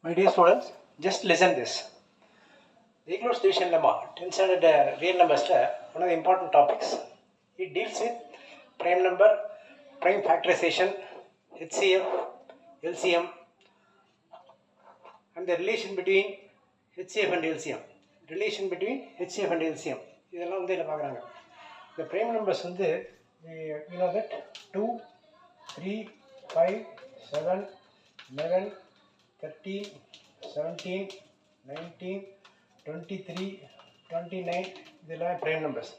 My dear students, just listen this. The Euclid's division lemma, 10th standard real numbers, one of the important topics. It deals with prime number, prime factorization, HCF, LCM, and the relation between HCF and LCM. Relation between HCF and LCM. இதெல்லாம் வந்து இதில் பார்க்குறாங்க. The prime numbers வந்து you know that 2, 3, 5, 7, 11, 13, 17, 19, 23, 29 இதெல்லாம் prime numbers.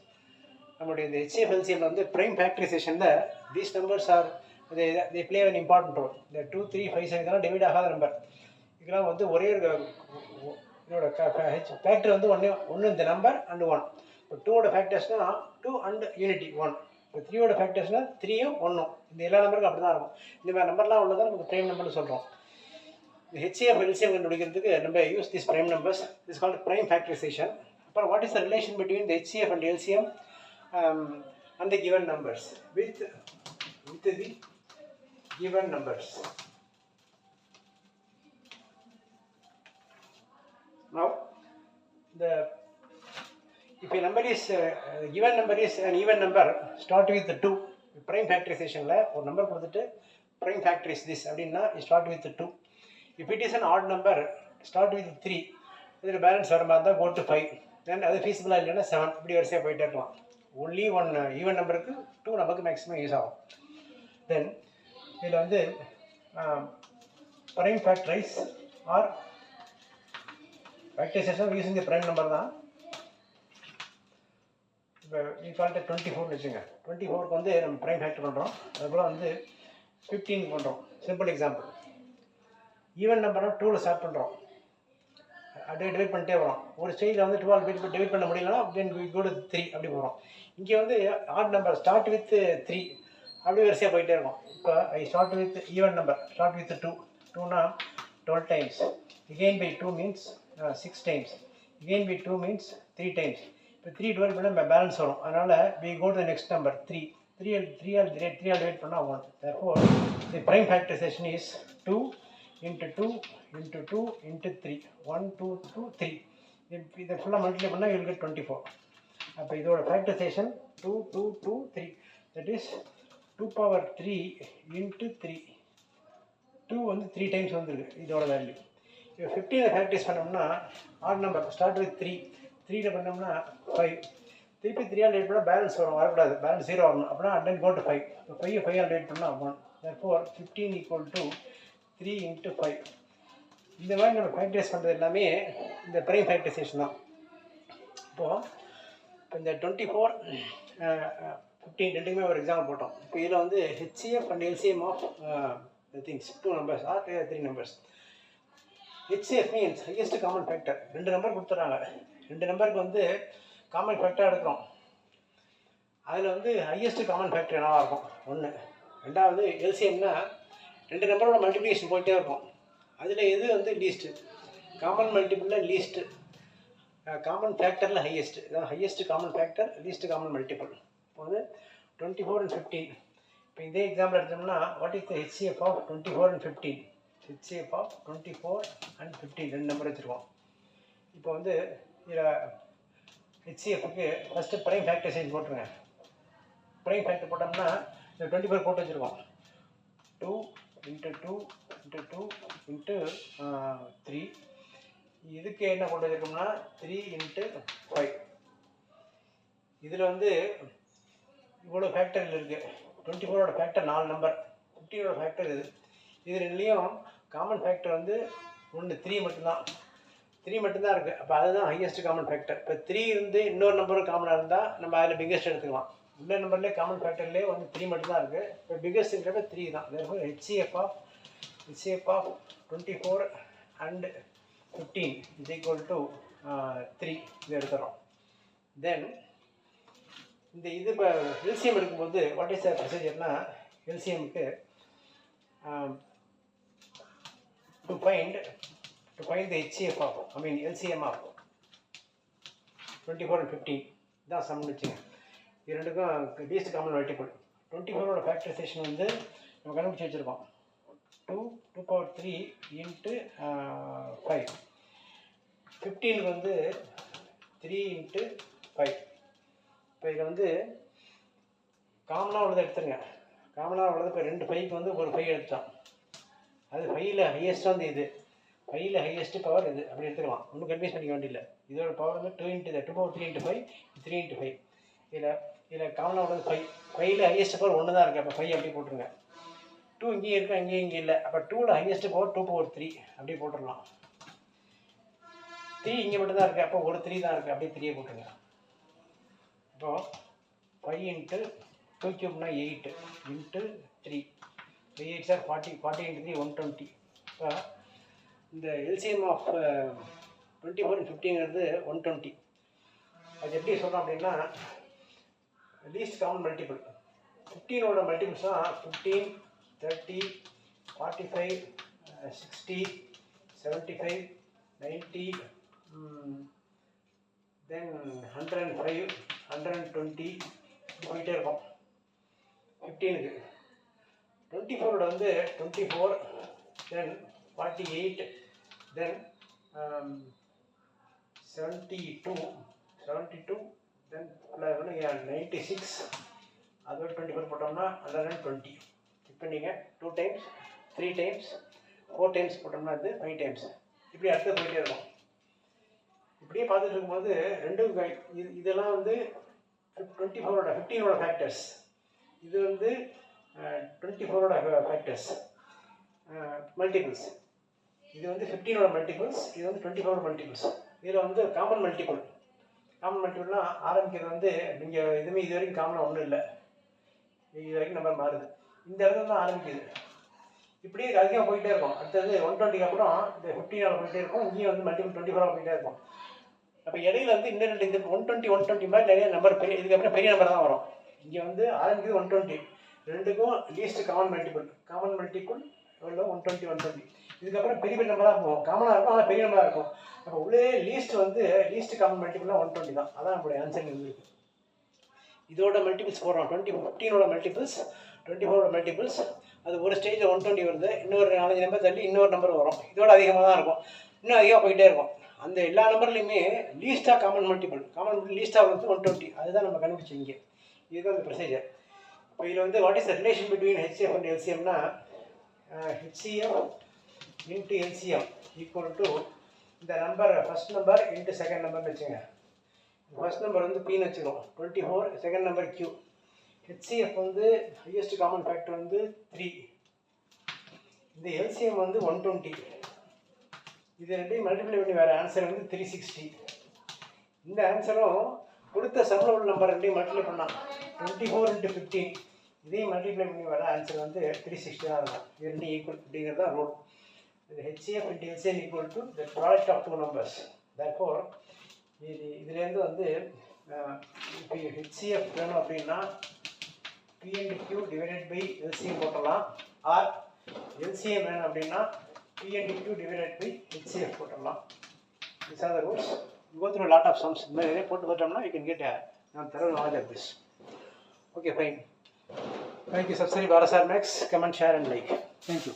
நம்மளுடைய இந்த HCF LCM வந்து prime factorization-ல these numbers are they play an important role. இந்த 2, 3, 5, 7 இதெல்லாம் டிவைட் ஆகாத நம்பர். இதெல்லாம் வந்து ஒரே இதோட ஃபேக்டர் வந்து ஒன்று இந்த நம்பர் அண்ட் 1. இப்போ 2ஓட ஃபேக்டர்ஸ்னா 2 அண்ட் யூனிட்டி 1. இப்போ 3ஓட ஃபேக்டர்ஸ்னா 3யும் 1ம். இந்த எல்லா நம்பருக்கும் அப்படி தான் இருக்கும். இந்த மாதிரி நம்பர்லாம் உள்ளதான் நமக்கு ப்ரைம் நம்பர்னு சொல்கிறோம். இந்த HCF LCM கண்டுபிடிக்கிறதுக்கு நம்ம use this prime numbers. This called prime factorisation. அப்புறம் what is the relation between the HCF and LCM and the given numbers with the given numbers. Now, if a number is given number is an even number, start with 2. Prime factorization la or number கொடுத்துட்டு prime factorize this அப்படின்னா start with 2. If it is an odd number, start with 3. இதில் balance வர மாதிரி தான் go to 5. Then அது feasible இல்லைன்னா 7. இப்படி வரிசையாக போயிட்டே இருக்கலாம். Only one even numberக்கு 2 நமக்கு மேக்ஸிமம் யூஸ் ஆகும். Then இதில் வந்து prime factorize or factorization using the prime number தான். இப்போ we call it 24 வச்சுங்க. 24க்கு வந்து நம்ம prime factor பண்ணுறோம். அதுபோல் வந்து 15 பண்ணுறோம். Simple example. ஈவன் நம்பர்னால் 2ல் ஸ்டார்ட் பண்ணுறோம். அப்படியே டிவைட் பண்ணிட்டே வரோம். ஒரு ஸ்டேஜில் வந்து 12 டிவைட் பண்ண முடியலன்னா தென் we go to 3 அப்படி போகிறோம். இங்கே வந்து ஆட் நம்பர் ஸ்டார்ட் வித் 3 அப்படி வரிசையாக போயிட்டே இருக்கும். இப்போ I start with even number start with 2. 2னா 12 times. Again by 2 means 6 times. Again by 2 means 3 times. இப்போ 3 12 பண்ணால் பேலன்ஸ் வரும். அதனால் we go to the next number 3. 3 divide பண்ணால் 1. Therefore, the prime factorization is 2 into 2 into 2 into 3. 1, 2, 2, 3. இதை ஃபுல்லாக multiply பண்ணால் you will get 24. அப்போ இதோட factorisation 2, 2, 2, 3. That is 2 power 3 into 3. 2 வந்து 3 டைம்ஸ் வந்துருக்கு இதோட வேல்யூ. இப்போ 15 ஃபேக்டரைஸ் பண்ணோம்னா ஆட் நம்பர் ஸ்டார்ட் வித் 3. 3ல் பண்ணோம்னா 5. திருப்பி 3ஆல் டிவைட் பண்ணால் பேலன்ஸ் வரும், வரக்கூடாது, பேலன்ஸ் 0 வரணும். அப்படின்னா அண்ட் தென் கோ டு 5. இப்போ 5ஆல் டிவைட் பண்ணால் 1. therefore 15 equal to 3 into 5. இந்த மாதிரி நம்ம ஃபேக்டரைஸ் பண்ணுறது எல்லாமே இந்த ப்ரைம் ஃபேக்டரைசேஷன் தான். இப்போது இந்த 24 15 ரெண்டுக்குமே ஒரு எக்ஸாம்பிள் போட்டோம். இப்போ இதில் வந்து HCF and LCM of the things 2 numbers or 3 numbers. HCF means highest common factor. 2 number கொடுத்துட்றாங்க. 2 நம்பருக்கு வந்து காமன் ஃபேக்டராக எடுக்கிறோம். அதில் வந்து ஹையஸ்ட் காமன் ஃபேக்டர் என்னவாக இருக்கும் 1. ரெண்டாவது எல்சிஎம்னா 2 நம்பரோட மல்டிப்ளிகேஷன் போயிட்டே இருக்கும். அதில் எது வந்து லீஸ்ட்டு, காமன் மல்டிபிளில் லீஸ்ட்டு, காமன் ஃபேக்டரில் ஹையஸ்ட்டு. இதான் highest common factor, least common multiple. இப்போ வந்து 24 and 15. இப்போ இதே எக்ஸாம்பிள் எடுத்தோம்னா what is the HCF of 24 and 15? HCF of 24 and 15 2 number வச்சுருக்கோம். இப்போ வந்து இதில் HCFக்கு ஃபஸ்ட்டு ப்ரைம் ஃபேக்டரைசேஷன் போட்டுருங்க. ப்ரைம் ஃபேக்டர் போட்டோம்னா இந்த 24 போட்டு வச்சுருக்கோம். 2 into 2 into 2 into 3. இதுக்கு என்ன போட்டு வச்சுருக்கோம்னா 3 into 5. இதில் வந்து இவ்வளோ ஃபேக்டரில் இருக்குது. 24ஓட ஃபேக்டர் 4 நம்பர், 15ஓட ஃபேக்டர் இது ரெண்டுலேயும் காமன் ஃபேக்டர் வந்து 1 3 மட்டும்தான். 3 மட்டும்தான் இருக்குது. அப்போ அதுதான் ஹையஸ்ட் காமன் ஃபேக்டர். இப்போ 3 இருந்து இன்னொரு நம்பரும் காமனாக இருந்தால் நம்ம அதில் பிக்கெஸ்ட் எடுத்துக்கலாம். உள்ள நம்பர்லேயே காமன் ஃபேக்டர்லேயே வந்து 3 மட்டும்தான் இருக்குது. இப்போ பிக்கெஸ்ட்டுங்கிறப்ப 3 தான். therefore HCF of 24 and 15 is equal to 3. இது எடுத்துகிறோம். தென் இந்த இது இப்போ எல்சிஎம் எடுக்கும்போது வாட் இஸ் த ப்ரொசீஜர்னா எல்சிஎம்க்கு to find the HCF of, LCM of 24 and 15 தான் சம் வச்சுங்க. இது ரெண்டுக்கும் லீஸ்ட் காமன் மல்டிபிள். 24ஓட ஃபேக்டரைசேஷன் வந்து நம்ம கண்டுபிடிச்சி வச்சுருக்கோம். 2 power 3 into 5. 15 வந்து 3 into 5. இப்போ இதில் வந்து காமனாக உள்ளதை எடுத்துருங்க. காமனாக உள்ளது இப்போ 2 5க்கு வந்து ஒரு 5 எடுத்தோம். அது 5ல் ஹையஸ்ட் வந்து இது, 5ல் ஹையஸ்ட் பவர் இது, அப்படி எடுத்துக்கலாம். ஒன்றும் கன்ஃபியூஸ் பண்ணிக்க வேண்டியதில்லை. இதோட பவர் வந்து 2 into 2 power 3 into 5, 3 into 5. இதில் காமனாக உள்ளது 5. 5ல் ஹையஸ்ட் பவர் 1 தான் இருக்குது. அப்போ 5 அப்படி போட்டுருங்க. 2 இங்கேயும் இருக்குது, இங்கே இல்லை. அப்போ 2ல் ஹையஸ்ட் பவர் 2 power 3 அப்படி போட்டுடலாம். 3 இங்கே மட்டும் தான் இருக்குது. அப்போ ஒரு 3 தான் இருக்குது. அப்படியே 3 போட்டுருங்க. இப்போது 5 into 2 cube 8 into 3. 3 8 sir 40. 40 into 3 120. இப்போ இந்த எல்சிஎம் ஆஃப் 24 and 15ங்கிறது 120. அது எப்படி சொல்கிறோம் அப்படின்னா லீஸ்ட் காமன் மல்டிபிள். 15ஓட மல்டிபிள்ஸ் தான் 15, 30, 45, 60, 75, 90, then 105, 120 போயிட்டே இருக்கும் 15க்கு. 24ஓட வந்து 24, then 48, then 72, then 96, அதோட 24 போட்டோம்னா 120. இப்போ நீங்கள் 2 times, 3 times, 4 times போட்டோம்னா அது 5 times. இப்படி அடுத்து போயிட்டே இருக்கும். இப்படியே பார்த்துட்டு இருக்கும்போது இதெல்லாம் வந்து 15ஓட ஃபேக்டர்ஸ். இது வந்து 24ஓட ஃபேக்டர்ஸ் மல்டிபிள்ஸ். இது வந்து 15ஓட மல்டிபிள்ஸ், இது வந்து 24ஓட மல்டிபிள்ஸ். இதில் வந்து காமன் மல்டிபிள்னால் ஆரம்பிக்கிறது வந்து நீங்கள் எதுவுமே இது வரைக்கும் காமனாக ஒன்றும் இல்லை. இது வரைக்கும் நம்பர் மாறுது. இந்த இடத்துல தான் ஆரம்பிக்குது. இப்படியே அதிகமாக போயிட்டே இருக்கும். அடுத்தது 120க்கு அப்புறம் இந்த 15ஆல் போயிட்டே இருக்கும். இங்கேயும் வந்து மல்டிபிள் 24ஆக போயிட்டே இருக்கும். அப்போ இடையில வந்து இந்த 120 மாதிரி நிறைய நம்பர் இதுக்கப்புறம் பெரிய நம்பர் தான் வரும். இங்கே வந்து ஆரம்பிக்குது 120. ரெண்டுக்கும் லீஸ்ட் காமன் மல்டிபிள் எவ்வளோ 120. இதுக்கப்புறம் பெரிய நம்பராக இருக்கும். காமனாக இருக்கும், ஆனால் பெரிய நம்பராக இருக்கும். அப்போ உள்ளே லீஸ்ட் காமன் மல்டிபிள்லாம் 120 தான். அதான் நம்மளுடைய ஆன்சர் இருக்குது. இதோட மல்டிபிள்ஸ் போடுறோம். 15ஓட மல்டிபிள்ஸ், 24ஓட மல்டிபிள்ஸ். அது ஒரு ஸ்டேஜில் 120 வருது. இன்னொரு 4 நம்பர் தள்ளி இன்னொரு நம்பர் வரும். இதோட அதிகமாக தான் இருக்கும். இன்னும் அதிகமாக போயிட்டே இருக்கும். அந்த எல்லா நம்பர்லையுமே லீஸ்ட்டாக காமன் மல்டிபிள் லீஸ்ட்டாக வந்து 120. அதுதான் நம்ம கண்டுபிடிச்சோம் இங்கே. இதுதான் அந்த ப்ரொசீஜர். இப்போ இதில் வந்து what is the relation between HCF and எல்சிஎம்னா HCF into LCM equal to இந்த number first number into second நம்பர்னு வச்சுங்க. ஃபஸ்ட் நம்பர் வந்து பின்னு வச்சுக்கோம் 24, செகண்ட் நம்பர் கியூ. ஹெச்சிஎஃப் வந்து ஹையஸ்ட் காமன் ஃபேக்டர் வந்து 3. இந்த எல்சிஎம் வந்து 120. இது ரெண்டையும் மல்டிப்ளை பண்ணி வேறு ஆன்சர் வந்து 360. இந்த ஆன்சரும் கொடுத்த சம்மில் உள்ள நம்பர் ரெண்டையும் மல்டிப்ளை பண்ணால் 24 into 15. இதையும் மல்டிப்ளை பண்ணி வர ஆன்சர் வந்து 360 தான் இருக்கும். இது ரெண்டும் ஈக்குவல் அப்படிங்கிறது தான் ரூல். இது HCF into LCM equal to the product of two numbers. Therefore, இதுலேருந்து வந்து இப்போ HCF வேணும் அப்படின்னா P and Q divided by LCM போட்டலாம். ஆர் LCM வேணும் அப்படின்னா P and Q divided by HCF போட்டலாம். These are the rules. You go through a lot of sums. இந்த மாதிரி போட்டு பார்த்தோம்னா you can get a thorough knowledge of this. Okay, fine. Thank you. Subscribe RSR Max. Comment, share and like. Thank you.